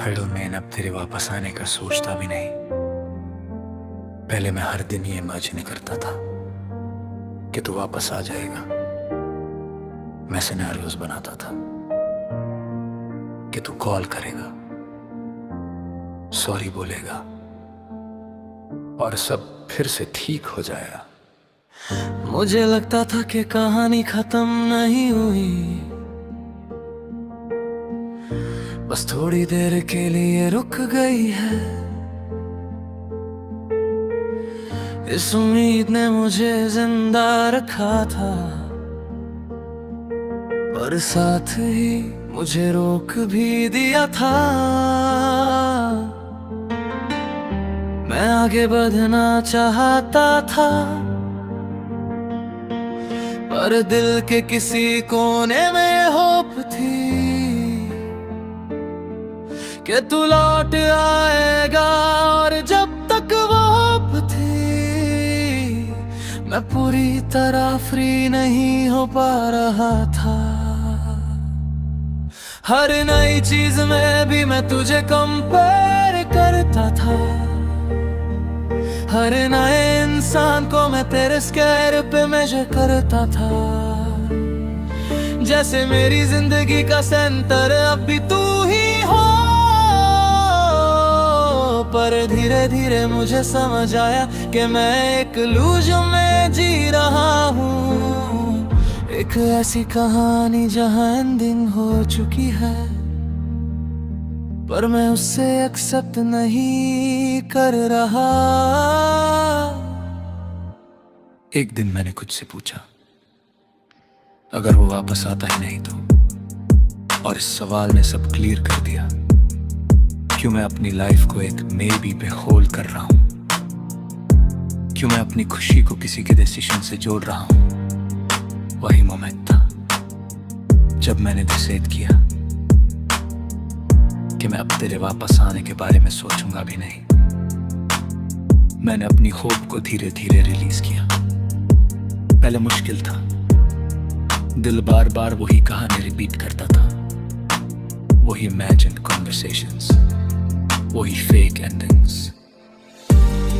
खड़े में अब तेरे वापस आने का सोचता भी नहीं। पहले मैं हर दिन ये इमेजिन करता था कि तू वापस आ जाएगा। मैं सिनेरियोस बनाता था कि तू कॉल करेगा, सॉरी बोलेगा और सब फिर से ठीक हो जाएगा। मुझे लगता था कि कहानी खत्म नहीं हुई, बस थोड़ी देर के लिए रुक गई है। इस उम्मीद ने मुझे जिंदा रखा था, पर साथ ही मुझे रोक भी दिया था। मैं आगे बढ़ना चाहता था, पर दिल के किसी कोने में होप थी कि तू लौट आएगा। और जब तक वो होप थी, मैं पूरी तरह फ्री नहीं हो पा रहा था। हर नई चीज में भी मैं तुझे कंपेयर करता था, हर नए इंसान को मैं तेरे स्केल पे मेजर करता था। जैसे मेरी जिंदगी का सेंटर अब भी तू ही हो। पर धीरे धीरे मुझे समझ आया कि मैं एक इल्यूजन में जी रहा हूँ, एक ऐसी कहानी जहाँ एंडिंग हो चुकी है, पर मैं उससे एक्सेप्ट नहीं कर रहा। एक दिन मैंने खुद से पूछा, अगर वो वापस आता ही नहीं तो, और इस सवाल ने सब क्लियर कर दिया। क्यों मैं अपनी लाइफ को एक मेबी पे होल्ड कर रहा हूं? क्यों मैं अपनी खुशी को किसी के डिसीजन से जोड़ रहा हूं? वही मोमेंट था जब मैंने डिसाइड किया कि मैं अब तेरे वापस आने के बारे में सोचूंगा भी नहीं। मैंने अपनी होप को धीरे धीरे रिलीज किया। पहले मुश्किल था, दिल बार बार वही कहानी रिपीट करता था, वही इमेजिन्ड कन्वर्सेशंस, वही फेक एंडिंग्स।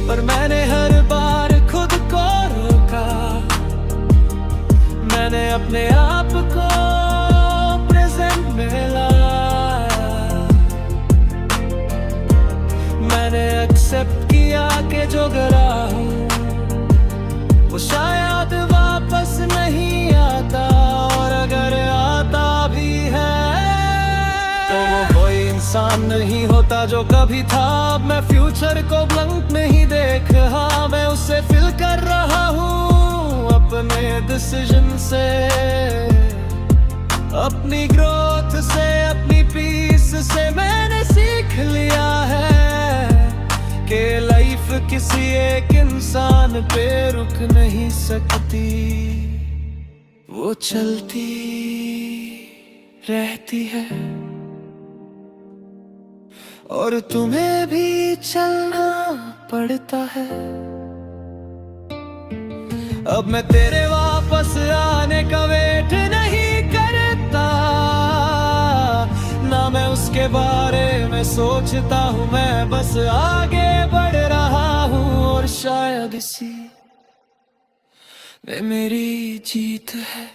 पर मैंने हर बार खुद को रोका, मैंने अपने आप को प्रेजेंट में लाया। मैंने एक्सेप्ट किया कि जो गरा हूँ वो शायद वापस नहीं आता, और अगर आता भी है तो वो कोई इंसान नहीं होता जो कभी था। अब मैं फ्यूचर को ब्लंक नहीं देख रहा, मैं उसे फील कर रहा हूँ अपने डिसीजन से, अपनी ग्रोथ से, अपनी पीस से। मैंने सीख लिया है कि लाइफ किसी एक इंसान पे रुक नहीं सकती, वो चलती रहती है। और तुम्हें भी चलना पड़ता है। अब मैं तेरे वापस आने का वेट नहीं करता, ना मैं उसके बारे में सोचता हूँ, मैं बस आगे बढ़ रहा हूँ। और शायद इसी में मेरी जीत है।